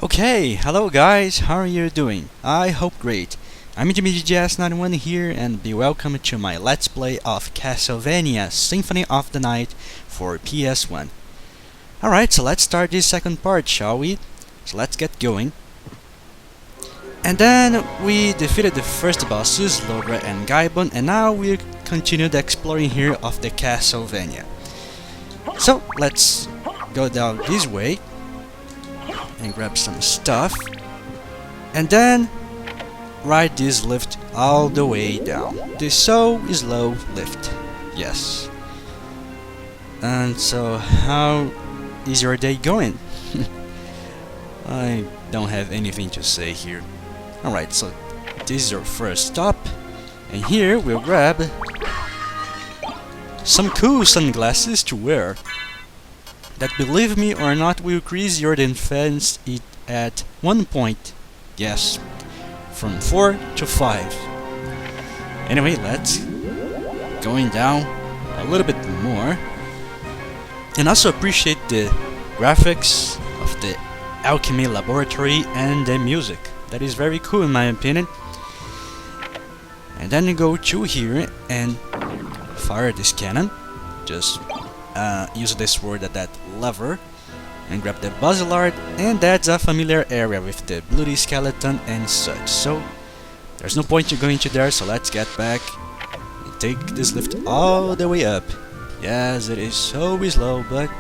Okay, hello guys, how are you doing? I hope great. I'm JS91 here and be welcome to my Let's Play of Castlevania Symphony of the Night for PS1. Alright, so let's start this second part, shall we? So let's get going. And then we defeated the first bosses, Doo-gar and Gaibon, and now we continue the exploring here of the Castlevania. So let's go down this way and grab some stuff, and then ride this lift all the way down. The so slow lift, yes. And so, how is your day going? I don't have anything to say here. Alright, so this is your first stop, and here we'll grab some cool sunglasses to wear that, believe me or not, will increase your defense at 1 point. Yes, from 4 to 5. Anyway, let's going down a little bit more, and also appreciate the graphics of the Alchemy Laboratory and the music. That is very cool in my opinion. And then you go to here and fire this cannon. Just use the sword at that lever and grab the Buzzard, and that's a familiar area with the bloody skeleton and such. So there's no point to going to there, so let's get back and take this lift all the way up. Yes, it is so slow, but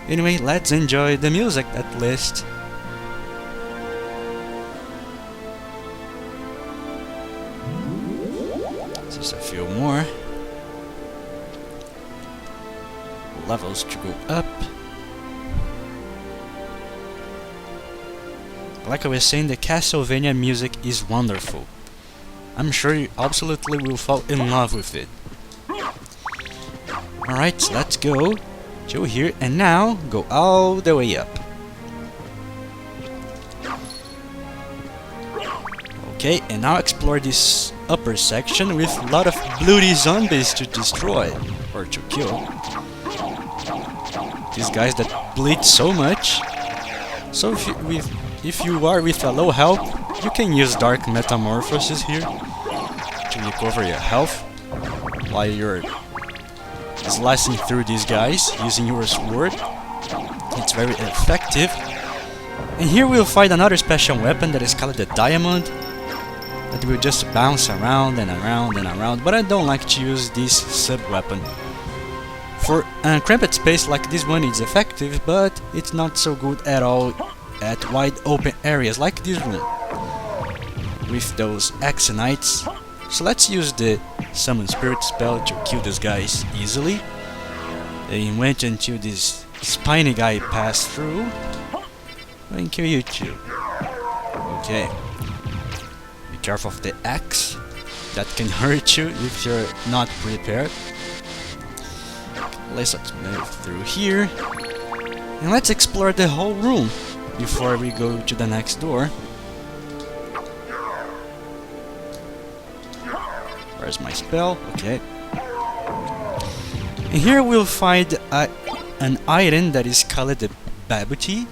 anyway, let's enjoy the music at least. Just a few more levels to go up. Like I was saying, the Castlevania music is wonderful. I'm sure you absolutely will fall in love with it. Alright, so let's go to here and now go all the way up. Okay, and now explore this upper section with a lot of bloody zombies to destroy or to kill. These guys that bleed so much. So if you are with a low health, you can use Dark Metamorphosis here to recover your health while you're slicing through these guys using your sword. It's very effective. And here we'll find another special weapon that is called the Diamond, that will just bounce around and around and around, but I don't like to use this sub-weapon. For cramped space like this one, it's effective, but it's not so good at all at wide open areas like this room with those Axonites. So let's use the Summon Spirit spell to kill these guys easily. Then wait until this spiny guy passed through and kill you too. Okay. Be careful of the axe. That can hurt you if you're not prepared. Let's move through here, and let's explore the whole room before we go to the next door. Where's my spell? Okay. And here we'll find an item that is called the Babuti,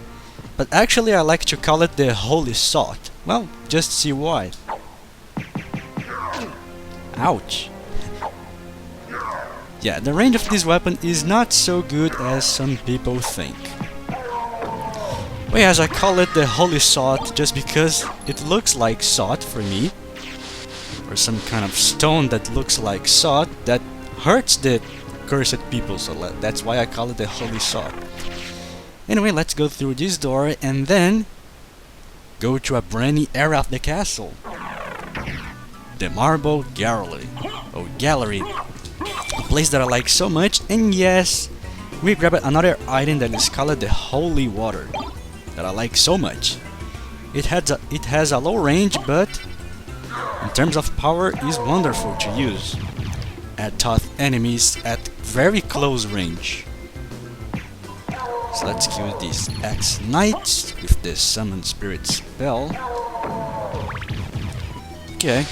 but actually I like to call it the Holy Salt. Well, just see why. Ouch. Yeah, the range of this weapon is not so good as some people think. Well, yes, I call it the Holy Salt just because it looks like salt for me, or some kind of stone that looks like salt that hurts the cursed people, so that's why I call it the Holy Salt. Anyway, let's go through this door and then go to a brand new area of the castle. The Marble Gallery. Oh, Gallery. A place that I like so much, and yes, we grabbed another item that is called the Holy Water that I like so much. It has a low range, but in terms of power is wonderful to use at tough enemies at very close range. So let's kill these X-Knights with the Summon Spirit spell. Okay.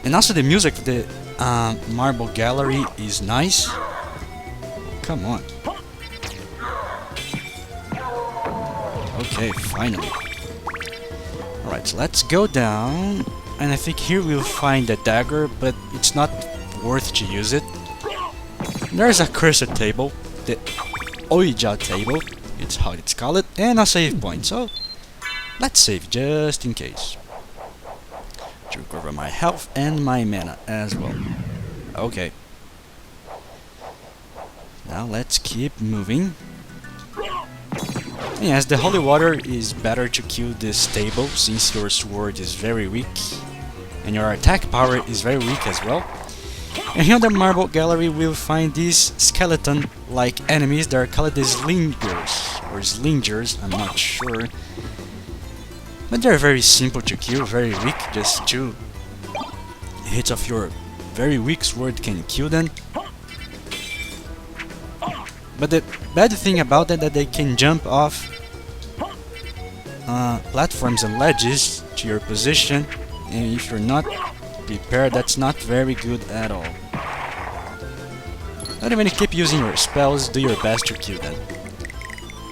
And also the music of the Marble Gallery is nice. Come on. Okay, finally. Alright, so let's go down. And I think here we'll find a dagger, but it's not worth to use it. There's a cursor table, the Ouija table, it's how it's called, and a save point. So let's save just in case. To recover my health and my mana as well. Okay. Now let's keep moving. Yes, the holy water is better to kill this table since your sword is very weak and your attack power is very weak as well. And here in the marble gallery we'll find these skeleton-like enemies that are called the slingers or slingers, I'm not sure. But they're very simple to kill, very weak, just 2 hits of your very weak sword can kill them. But the bad thing about it that they can jump off platforms and ledges to your position, and if you're not prepared, that's not very good at all. But when you keep using your spells, do your best to kill them.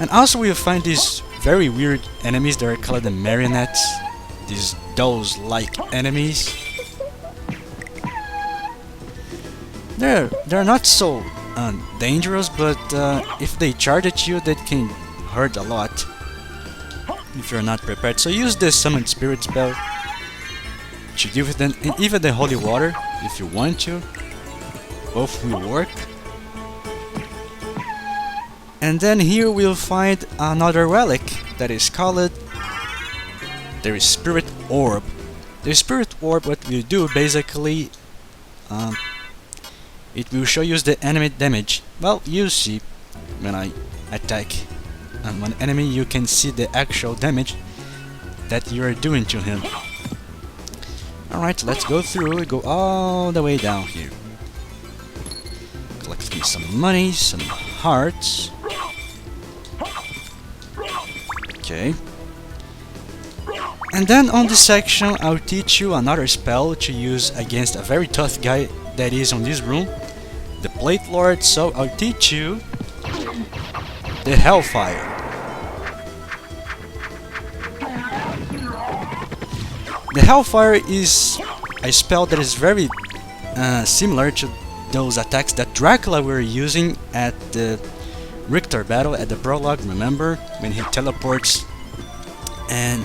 And also we'll find these very weird enemies that are called the marionettes, these dolls-like enemies. They're not so dangerous, but if they charge at you, that can hurt a lot if you're not prepared. So use the Summon Spirit spell to deal with them, and even the Holy Water if you want to. Both will work. And then here we'll find another relic that is called the Spirit Orb. The Spirit Orb, what will do basically, it will show you the enemy damage. Well, you see, when I attack one enemy, you can see the actual damage that you are doing to him. Alright, let's go through. We go all the way down here. Collect me some money, some hearts. Okay. And then on this section, I'll teach you another spell to use against a very tough guy that is on this room, the Plate Lord. So I'll teach you the Hellfire. The Hellfire is a spell that is very similar to those attacks that Dracula were using at the Richter battle at the prologue, remember? When he teleports and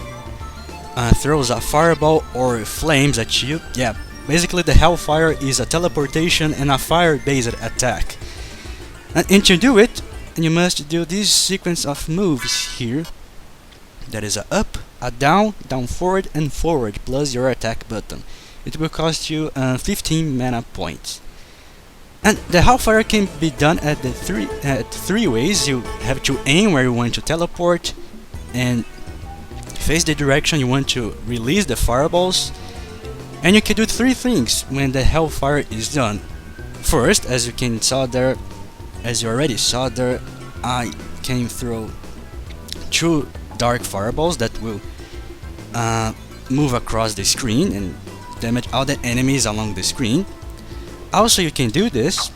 throws a fireball or flames at you. Yeah, basically the Hellfire is a teleportation and a fire-based attack. And to do it, you must do this sequence of moves here. That is a up, a down, down forward, and forward, plus your attack button. It will cost you 15 mana points. And the Hellfire can be done at three ways. You have to aim where you want to teleport, and face the direction you want to release the fireballs. And you can do 3 things when the Hellfire is done. First, as you already saw there, I can throw 2 dark fireballs that will move across the screen and damage all the enemies along the screen. Also, you can do this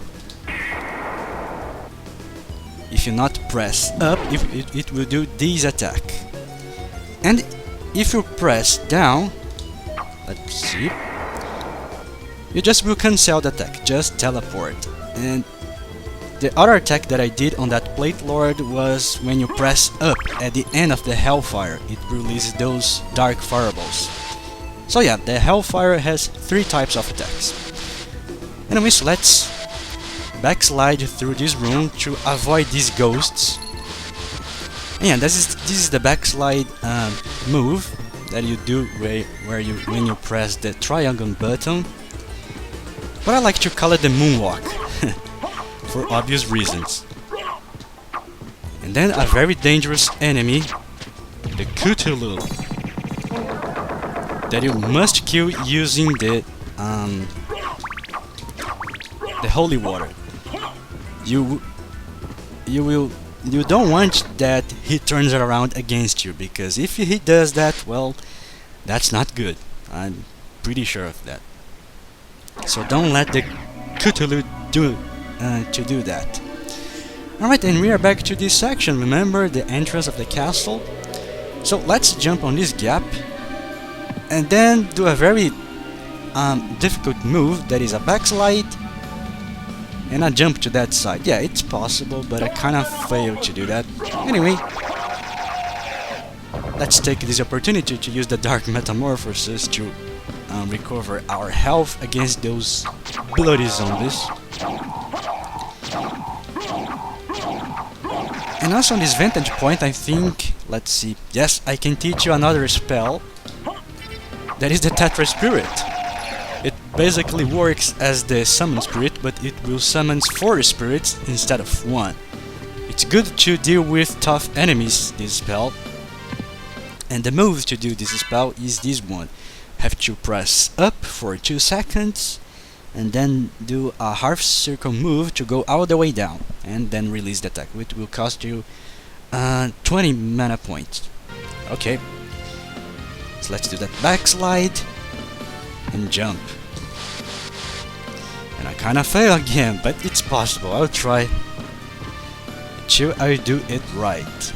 if you not press up, it will do this attack. And if you press down, let's see, you just will cancel the attack, just teleport. And the other attack that I did on that Plate Lord was when you press up at the end of the Hellfire, it releases those dark fireballs. So yeah, the Hellfire has 3 types of attacks. Anyways, let's backslide through this room to avoid these ghosts. And yeah, this is the backslide move that you do when you press the triangle button. But I like to call it the moonwalk for obvious reasons. And then a very dangerous enemy, the Cthulhu, that you must kill using the holy water. You don't want that he turns it around against you, because if he does that, well, that's not good. I'm pretty sure of that. So don't let the Cthulhu do that. Alright, and we are back to this section. Remember the entrance of the castle? So let's jump on this gap and then do a very difficult move that is a backslide and a jump to that side. Yeah, it's possible, but I kind of failed to do that. Anyway, let's take this opportunity to use the Dark Metamorphosis to recover our health against those bloody zombies. And also on this vantage point, I think, let's see, yes, I can teach you another spell. That is the Tetra Spirit. It basically works as the summon spirit, but it will summon 4 spirits instead of 1. It's good to deal with tough enemies, this spell. And the move to do this spell is this one. Have to press up for 2 seconds and then do a half circle move to go all the way down and then release the attack, which will cost you 20 mana points. Okay, so let's do that backslide and jump. And I kinda fail again, but it's possible. I'll try till I do it right.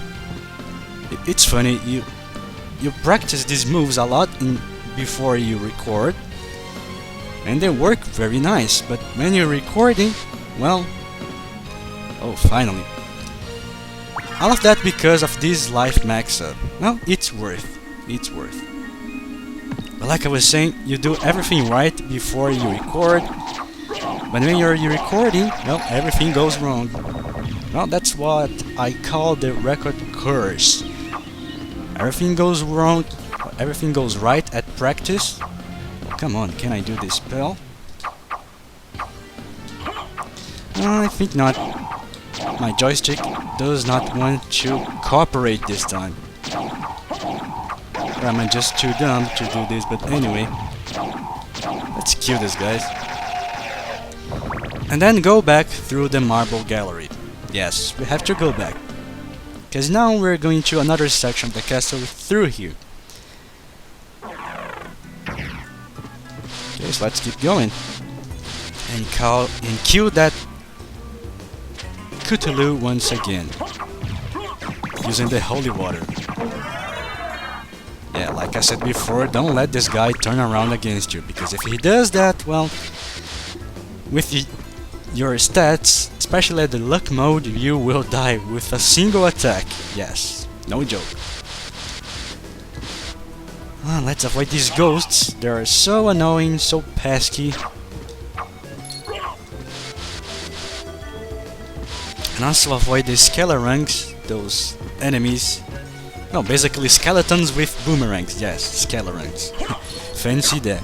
It's funny, you practice these moves a lot before you record, and they work very nice, but when you're recording, well, oh, finally. All of that because of this life max up. Well, it's worth. But like I was saying, you do everything right before you record, but when you're recording, well, everything goes wrong. Well, that's what I call the record curse. Everything goes wrong, everything goes right at practice. Come on, can I do this spell? I think not. My joystick does not want to cooperate this time. Or am I just too dumb to do this? But anyway, let's kill this guys. And then go back through the marble gallery. Yes, we have to go back. Because now we're going to another section of the castle through here. Okay, so let's keep going. And kill that Cthulhu once again. Using the holy water. Yeah, like I said before, don't let this guy turn around against you. Because if he does that, well, with your stats, especially at the luck mode, you will die with a single attack. Yes, no joke. Let's avoid these ghosts. They are so annoying, so pesky. And also avoid the skeletons, those enemies. No, basically skeletons with boomerangs. Yes, skeletons. Fancy that.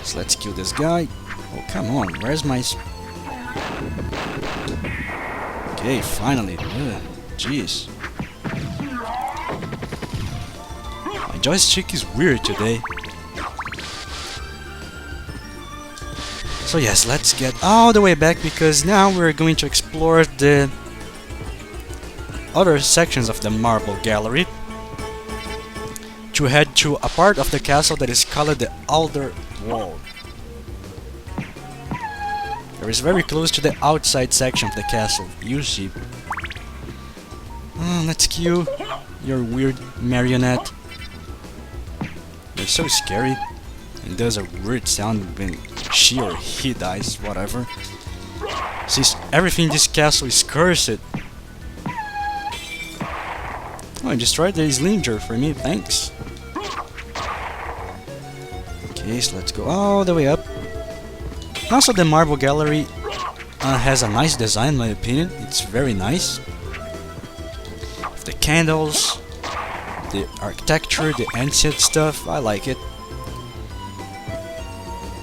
So let's kill this guy. Oh, come on, where's my... Okay, finally. Jeez. My joystick is weird today. So yes, let's get all the way back because now we're going to explore the other sections of the marble gallery to head to a part of the castle that is called the Outer Wall. There is very close to the outside section of the castle, you see. Let's kill your weird marionette. It's so scary. It does a weird sound when she or he dies, whatever. Since everything in this castle is cursed. Oh, I destroyed the Slinger for me, thanks. Okay, so let's go all the way up. Also, the marble gallery has a nice design, in my opinion. It's very nice. The candles, the architecture, the ancient stuff, I like it.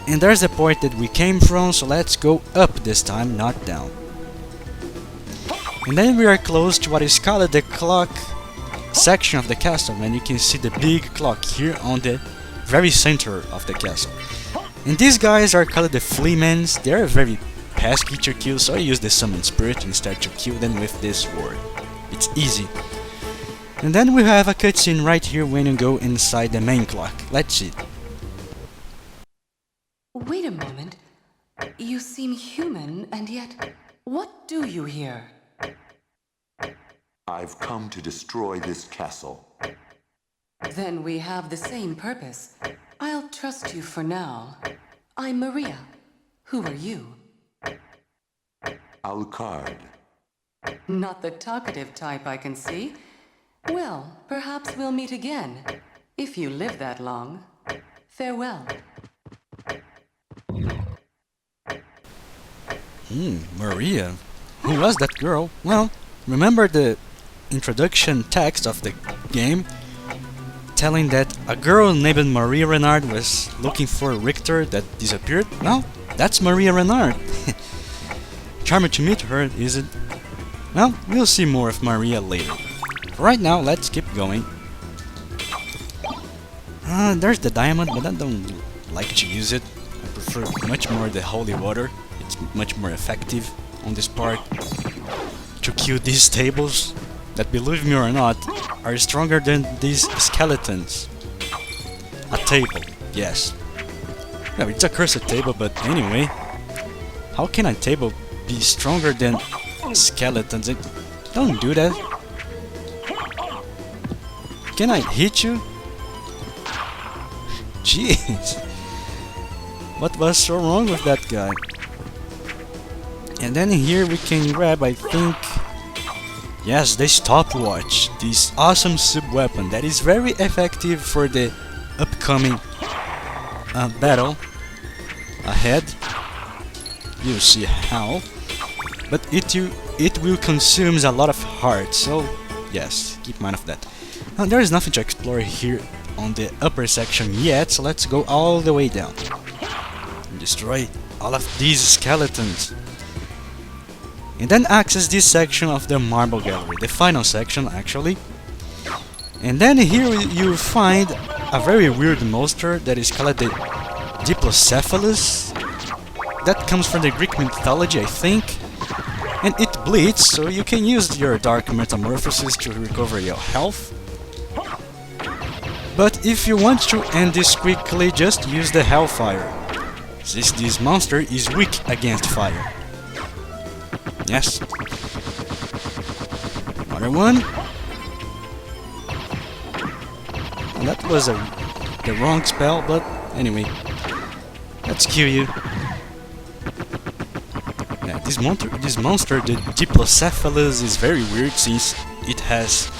And there's the point that we came from, so let's go up this time, not down. And then we are close to what is called the clock section of the castle, and you can see the big clock here on the very center of the castle. And these guys are called the Fleamans. They are very pesky to kill, so I use the Summon Spirit instead to kill them with this sword. It's easy. And then we have a cutscene right here when you go inside the main clock. Let's see. Wait a moment. You seem human, and yet... What you here? I've come to destroy this castle. Then we have the same purpose. I'll trust you for now. I'm Maria. Who are you? Alucard. Not the talkative type, I can see. Well, perhaps we'll meet again. If you live that long. Farewell. Maria? Who was that girl? Well, remember the introduction text of the game? Telling that a girl named Maria Renard was looking for Richter that disappeared? Well, that's Maria Renard. Charming to meet her, is it? Well, we'll see more of Maria later. Right now, let's keep going. There's the diamond, but I don't like to use it. I prefer much more the holy water. It's much more effective on this part to kill these tables that, believe me or not, are stronger than these skeletons. A table, yes. No, it's a cursed table, but anyway. How can a table be stronger than skeletons? Don't do that. Can I hit you? Jeez. What was so wrong with that guy? And then here we can grab, I think... Yes, the stopwatch. This awesome sub-weapon that is very effective for the upcoming battle ahead. You'll see how. But it will consume a lot of hearts, so yes, keep mind of that. Now, there is nothing to explore here on the upper section yet, so let's go all the way down and destroy all of these skeletons. And then access this section of the marble gallery, the final section actually. And then here you find a very weird monster that is called the Diplocephalus. That comes from the Greek mythology, I think. And it bleeds, so you can use your dark metamorphosis to recover your health. But if you want to end this quickly, just use the Hellfire, since this monster is weak against fire. Yes. Another one. And that was the wrong spell, but anyway. Let's kill you. Yeah, this monster, the Diplocephalus, is very weird since it has,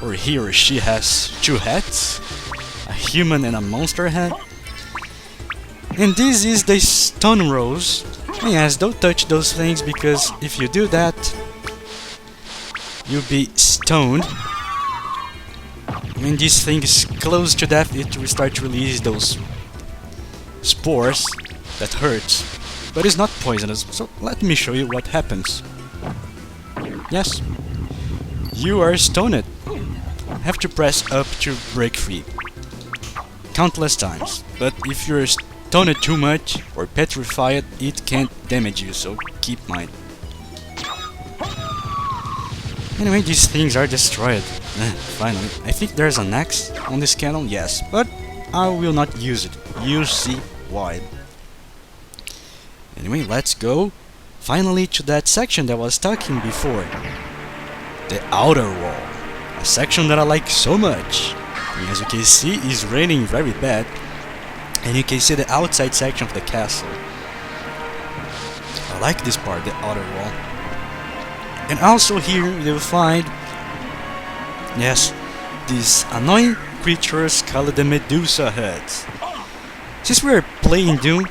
or he or she has, two heads. A human and a monster head. And this is the stone rose. And yes, don't touch those things, because if you do that, you'll be stoned. When this thing is close to death, it will start to release those spores that hurts. But it's not poisonous, so let me show you what happens. Yes, you are stoned. Have to press up to break free. Countless times. But if you're stoned too much or petrified, it can't damage you, so keep mind. Anyway, these things are destroyed. Finally. I think there's an axe on this cannon, yes, but I will not use it. You'll see why. Anyway, let's go finally to that section that I was talking before. The outer wall. A section that I like so much. And as you can see, it's raining very bad. And you can see the outside section of the castle. I like this part, the outer wall. And also here you'll find, yes, these annoying creatures called the Medusa heads. Since we're playing Doom,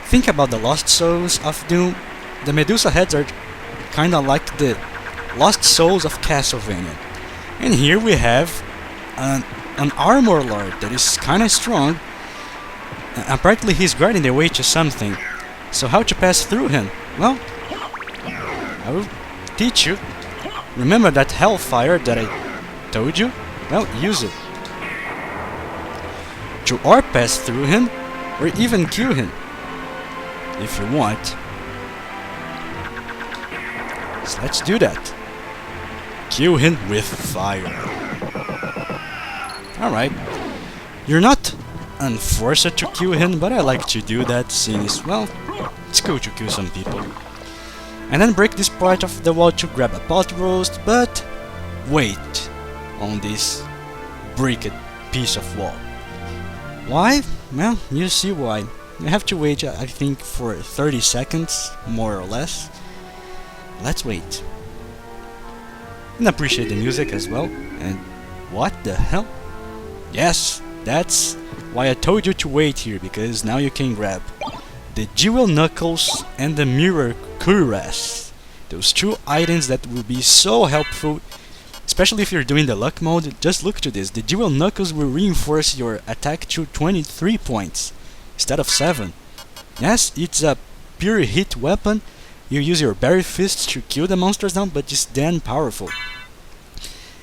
think about the lost souls of Doom. The Medusa heads are kinda like the lost souls of Castlevania. And here we have an armor lord that is kinda strong. Apparently he's guarding the way to something. So how to pass through him? Well, I will teach you. Remember that Hellfire that I told you? Well, use it. To or pass through him, or even kill him, if you want. So let's do that. Kill him with fire. Alright. You're not unforced to kill him, but I like to do that since, well, it's cool to kill some people. and then break this part of the wall to grab a pot roast, but wait on this bricked piece of wall. Why? Well, you see why. You have to wait, I think, for 30 seconds, more or less. Let's wait. And appreciate the music as well. And what the hell? Yes, that's why I told you to wait here, because now you can grab the Jewel Knuckles and the Mirror Cuirass. Those two items that will be so helpful, especially if you're doing the luck mode. Just look to this. The Jewel Knuckles will reinforce your attack to 23 points instead of 7. Yes, it's a pure hit weapon. You use your berry fists to kill the monsters down, but it's damn powerful.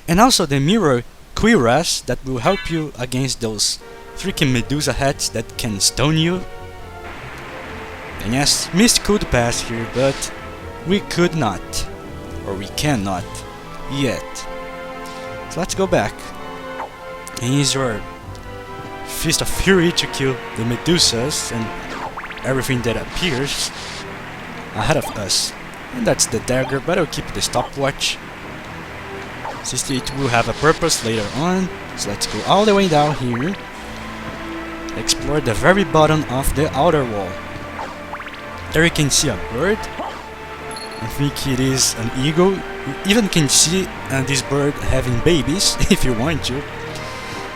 And also the Mirror Cuirass that will help you against those freaking Medusa heads that can stone you. And yes, Mist could pass here, but we could not. Or we cannot. Yet. So let's go back. And use your Fist of Fury to kill the Medusas and everything that appears ahead of us. And that's the dagger, but I'll keep the stopwatch, since it will have a purpose later on. So let's go all the way down here. Explore the very bottom of the outer wall. There you can see a bird. I think it is an eagle. You even can see this bird having babies, if you want to.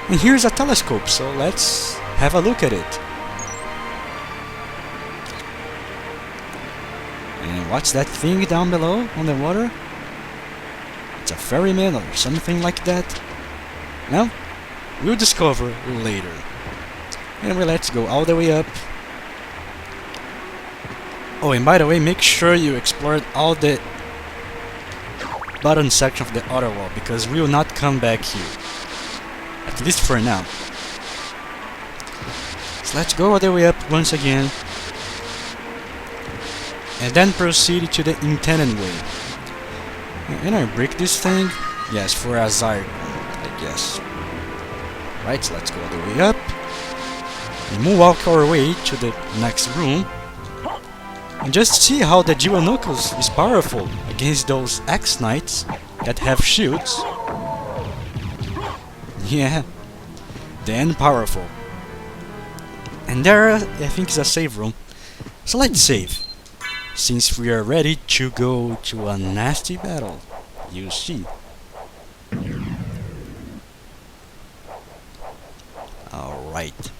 And here's a telescope, so let's have a look at it. And what's that thing down below on the water? It's a ferryman or something like that. Well, we'll discover later. Anyway, let's go all the way up. Oh, and by the way, make sure you explored all the bottom section of the outer wall, because we will not come back here. At least for now. So let's go all the way up once again. And then proceed to the intended way. And I break this thing? Yes, for a Zygon, I guess. Right, so let's go all the way up. And we'll walk our way to the next room. And just see how the Jewel Knuckles is powerful against those X-Knights that have shields. Yeah, then powerful. And there, I think, is a save room. So let's save, since we are ready to go to a nasty battle. You see. Alright.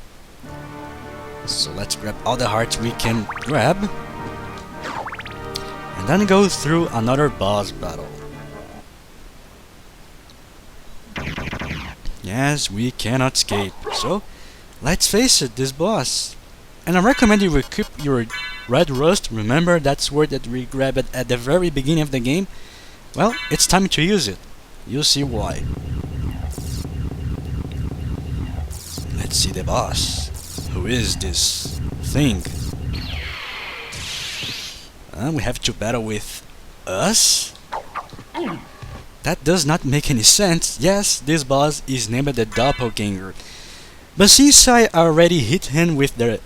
So let's grab all the hearts we can grab. And then go through another boss battle. Yes, we cannot escape. So, let's face it, this boss. And I recommend you equip your Red Rust. Remember that sword that we grabbed at the very beginning of the game? Well, it's time to use it. You'll see why. Let's see the boss. Who is this thing? We have to battle with us? That does not make any sense. Yes, this boss is named the Doppelganger. But since I already hit him with the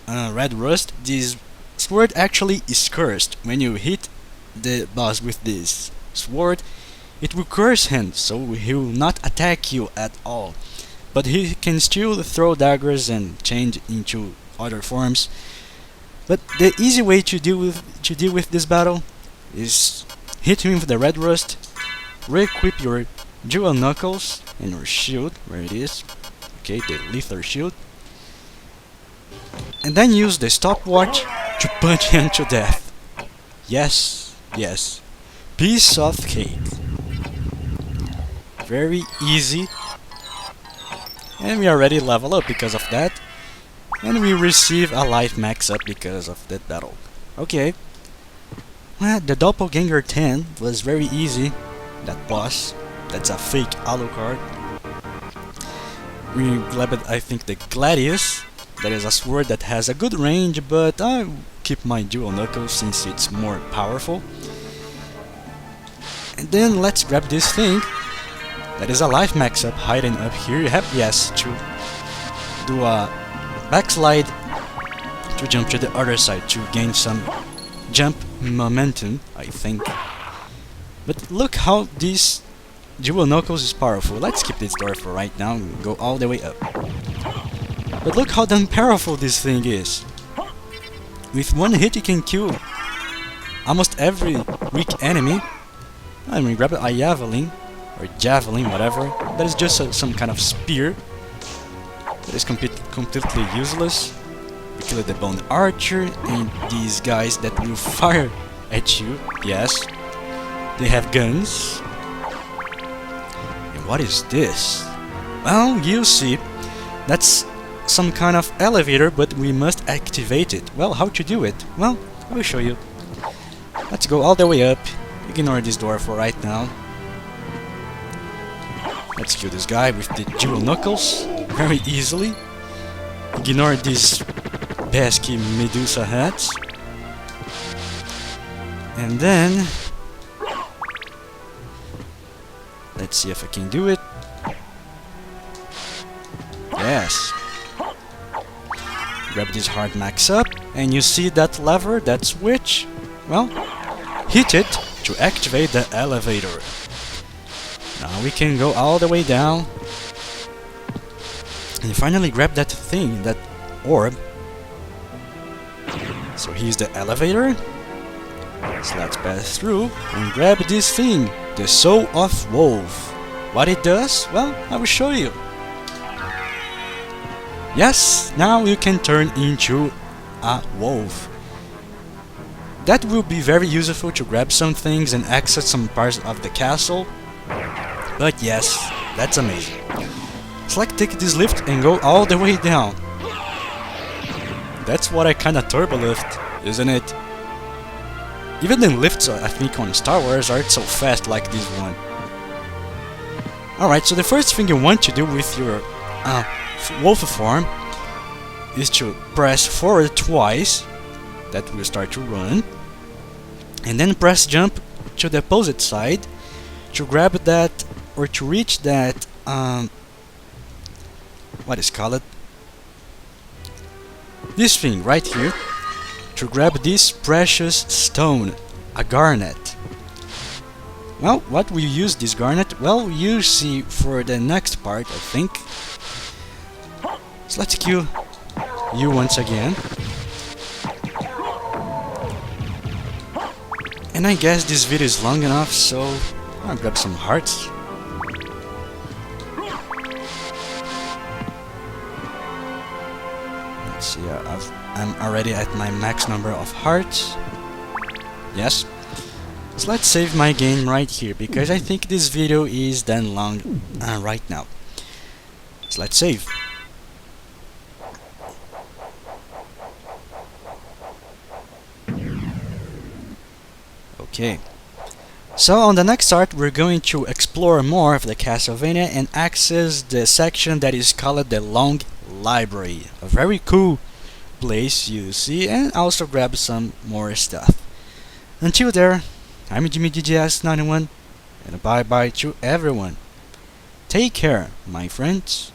Red Rust, this sword actually is cursed. When you hit the boss with this sword, it will curse him, so he will not attack you at all. But he can still throw daggers and change into other forms. But the easy way to deal with this battle is hit him with the Red Rust, re-equip your Jewel Knuckles and your shield, where it is. Okay, the lethal shield. And then use the stopwatch to punch him to death. Yes, yes. Piece of cake. Very easy. And we already level up because of that. And we receive a life max up because of that battle. Okay. Well, the Doppelganger 10 was very easy. That boss. That's a fake Alucard. We grabbed, I think, the Gladius. That is a sword that has a good range, but I keep my Jewel Knuckles since it's more powerful. And then let's grab this thing. That is a life max up hiding up here. You have, yes, to do a backslide to jump to the other side to gain some jump momentum, I think. But look how this dual knuckles is powerful. Let's skip this door for right now and go all the way up. But look how damn powerful this thing is. With one hit you can kill almost every weak enemy. I mean, grab a javelin, or javelin, whatever. That is just some kind of spear. That is completely useless. We killed the bone archer and these guys that will fire at you. Yes, they have guns. And what is this? Well, you'll see. That's some kind of elevator, but we must activate it. Well, how to do it? Well, I will show you. Let's go all the way up. Ignore this door for right now. Let's kill this guy with the dual knuckles very easily. Ignore these pesky Medusa heads. And then let's see if I can do it. Yes. Grab this hard max up, and you see that lever, that switch? Well, hit it to activate the elevator. Now we can go all the way down. And finally grab that thing, that orb. So here's the elevator. So let's pass through and grab this thing, the Soul of Wolf. What it does? Well, I will show you. Yes, now you can turn into a wolf. That will be very useful to grab some things and access some parts of the castle. But yes, that's amazing. It's like take this lift and go all the way down. That's what I kinda turbo lift, isn't it? Even the lifts, I think, on Star Wars aren't so fast like this one. Alright, so the first thing you want to do with your wolf form is to press forward twice. That will start to run. And then press jump to the opposite side to grab that, or to reach that, what is called? This thing right here. To grab this precious stone, a garnet. Well, what will you use this garnet? Well, you see for the next part, I think. So let's kill you once again. And I guess this video is long enough, so I'll grab some hearts. Let's see, I'm already at my max number of hearts. Yes. So let's save my game right here, because I think this video is done long right now. So let's save. Okay. So on the next part we're going to explore more of the Castlevania and access the section that is called the Long Library. A very cool place, you see, and also grab some more stuff. Until there, I'm Jimmy DJS91, and bye bye to everyone. Take care, my friends.